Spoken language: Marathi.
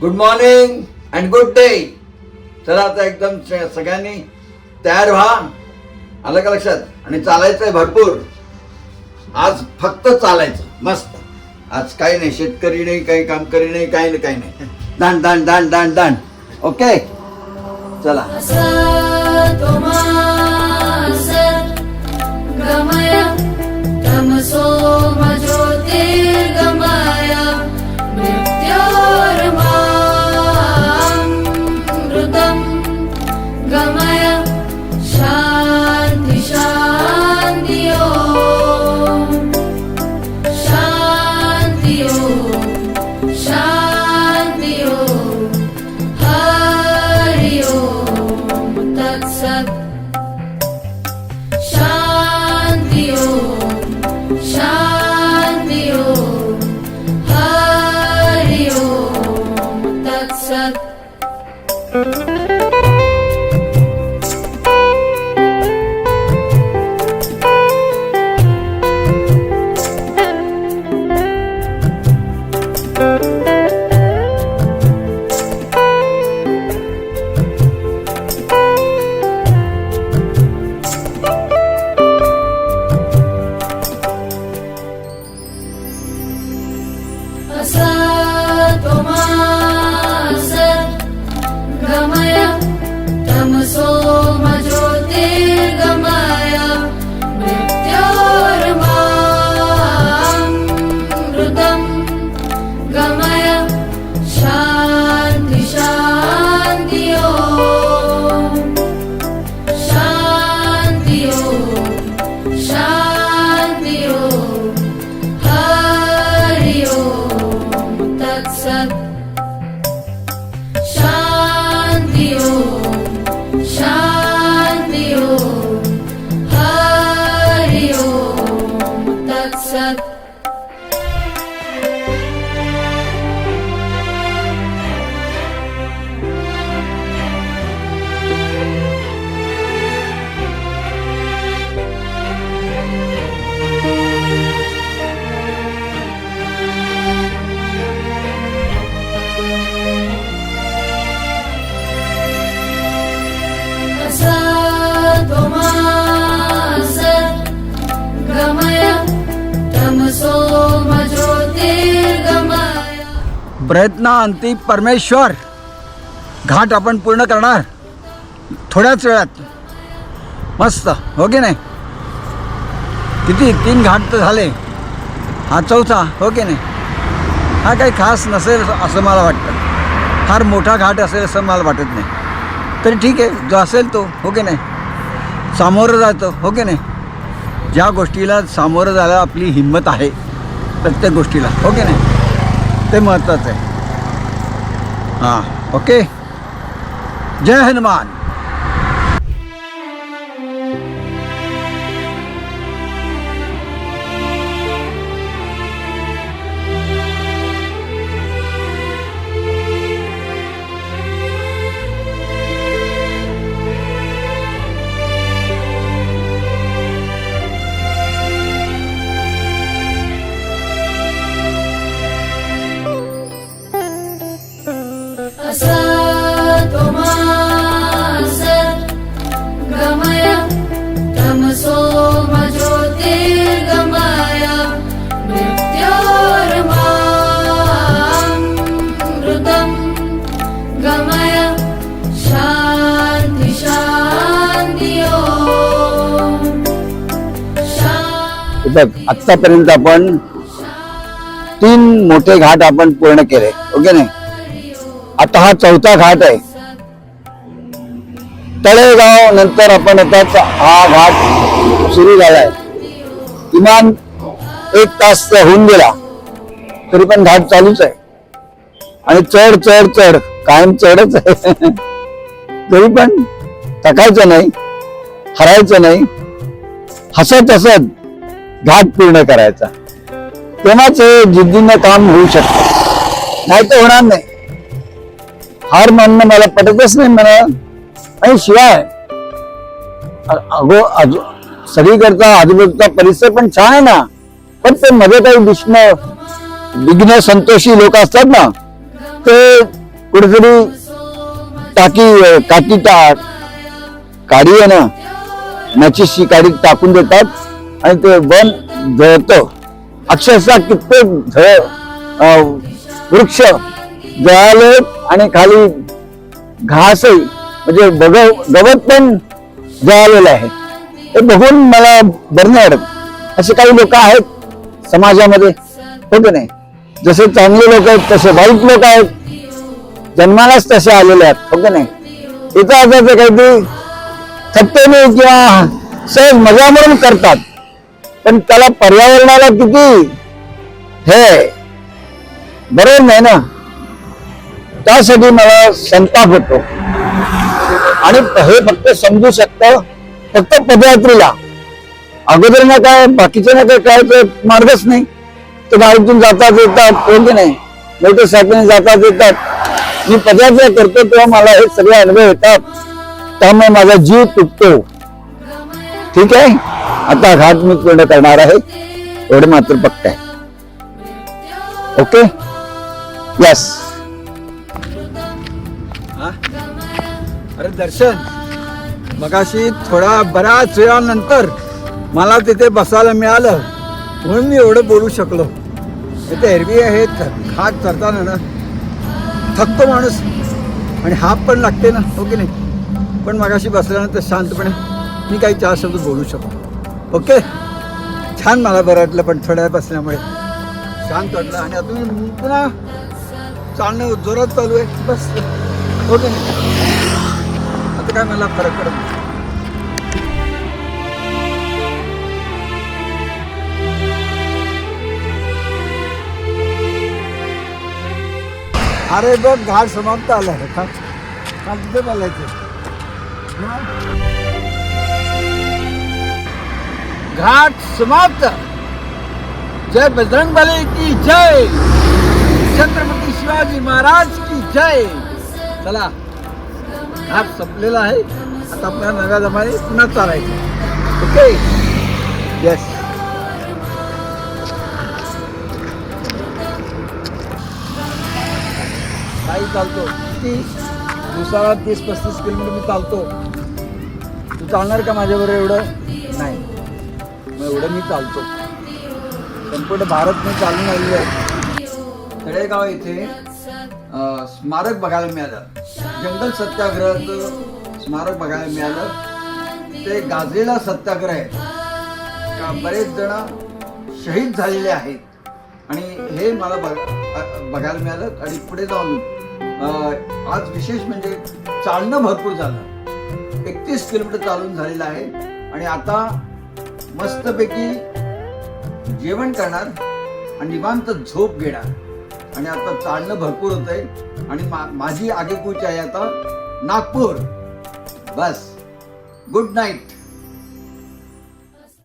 Good morning and good day. चला आता एकदम सगळ्यांनी तयार व्हा. आलं का लक्षात? आणि चालायचंय भरपूर. आज फक्त चालायचं मस्त. आज काही नाही, शेतकरी नाही, काही कामकरी नाही, काही नाही. दांड दांड दांड दांड दांड. ओके चला. गमय तमसो ज्योतिर्गमय मृत्योर्मामृतं गमय शान्ति शान्ति ओम शान्ति ओम शान्ति ओम हरि ओम तत्सत्. शान्ति ओम हरि ओम तत्सत्. गमय तमसो ज्योतिर्गमय मृत्योर्मामृतं गमय शान्ति शान्ति ओम शान्ति ओम शान्ति ओम हरि ओम तत्सत्. शान्ति ओम हरि ओम तत्सत्. गमय तमसो ज्योतिर्गमय. प्रयत्नांती परमेश्वर. घाट आपण पूर्ण करणार थोड्याच वेळात. मस्त हो की नाही? किती 3 घाट तर झाले, हा चौथा हो की नाही? हा काही खास नसेल असं मला वाटतं. फार मोठा घाट असेल असं मला वाटत नाही. तरी ठीक आहे, जो असेल तो हो की नाही. सामोरं जातं हो की नाही. ज्या गोष्टीला सामोरं जायला आपली हिंमत आहे प्रत्येक गोष्टीला हो की नाही, ते महत्त्वाचं आहे. हां ओके. जय हनुमान. गमय तमसो ज्योतिर्गमय मृत्योर्मामृतं गमय शान्ति शान्ति ओम बघ, आत्तापर्यंत आपण 3 मोठे घाट आपण पूर्ण केले ओके नाही. आता हा चौथा घाट आहे, तळेगाव. नंतर आपण आता हा घाट सुरू झालाय. किमान 1 तास होऊन गेला तरी पण घाट चालूच आहे. आणि चढ चढ चढ कायम चढच आहे. तरी पण थकायचं नाही, हरायचं नाही, हसत हसत घाट पूर्ण करायचा. तेव्हाच हे जिद्दीनं काम होऊ शकतं, नाही तर होणार नाही. हार मानणं मला पटतच नाही म्हणा. आणि शिवाय सगळीकडचा आजूबाजूचा परिसर पण छान आहे ना, पण ते मध्ये काही विघ्न संतोषी लोक असतात ना, ते कुठेतरी काठी काडी आहे ना मॅचिसची काडी टाकून देतात आणि ते वन जळतं. अक्षरशः कित्येक वृक्ष जळाले आणि खाली घासही म्हणजे गवत पण जळालेलं आहे. हे बघून मला बरं नाही वाटत. असे काही लोक आहेत समाजामध्ये, हो की नाही? जसे चांगले लोक आहेत तसे वाईट लोक आहेत, जन्मालाच तसे आलेले आहेत, हो की नाही? इथं आता ते काहीतरी थट्टेने किंवा सहज मजा म्हणून करतात, पण त्याला पर्यावरणाला किती हे बरोबर नाही ना. त्यासाठी मला संताप होतो. आणि हे फक्त समजू शकतं फक्त पदयात्रीला. अगोदर ना काय बाकीच्या ना काय मार्गच नाही. ते गाडीतून जातात येतात, हो की नाही? मोटरसायकलने जातात येतात. मी पदयात्रा करतो तेव्हा मला हे सगळे अनुभव येतात, त्यामुळे माझा जीव तुटतो. ठीक आहे, आता घाट मी पूर्ण करणार आहे, एवढे मात्र पक्क आहे. Okay, yes. अरे दर्शन, मगाशी बऱ्याच वेळानंतर मला तिथे बसायला मिळालं म्हणून मी एवढं बोलू शकलो. इथे एरवी आहेत घाट चढताना ना थकतो माणूस आणि हात पण लागते ना, हो की नाही? पण मगाशी बसल्यानंतर शांतपणे मी काही 4 शब्द बोलू शकतो. ओके, छान, मला बरं वाटलं. पण थोड्या वेळ बसल्यामुळे शांत वाटलं. आणि आता मी पुन्हा चालणं जोरात चालू आहे, बस, हो की नाही? आता काय मला फरक पडत नाही. अरे बघ, घाट समाप्त आला आहे का? तिथे बोलायचं घाट समाप्त. जय बजरंगबली की जय, छत्रपती शिवाजी महाराज की जय. चला, घाट संपलेला आहे. आता आपल्या नव्या जमाने पुन्हा चालायचं. Okay, yes. काही चालतो किती दिवसाला 30-35 किलोमीटर मी चालतो. तू चालणार का माझ्याबरोबर एवढं? नाही, मग एवढं मी चालतो. संपूर्ण भारत मी चालून आलेलो आहे. तळेगाव इथे स्मारक बघायला मिळालं, जंगल सत्याग्रहाचं स्मारक बघायला मिळालं. ते गाजलेला सत्याग्रह आहे का, बरेच जण शहीद झालेले आहेत आणि हे मला बघायला मिळालं. आणि पुढे जाऊन आज विशेष म्हणजे चालणं भरपूर झालं. 31 किलोमीटर चालून झालेलं आहे. आणि आता मस्तपैकी जेवण करणार आणि निवांत झोप घेणार. आणि आता चालणं भरपूर होत आहे आणि माझी आगेकूच आहे आता नागपूर. बस, गुड नाईट.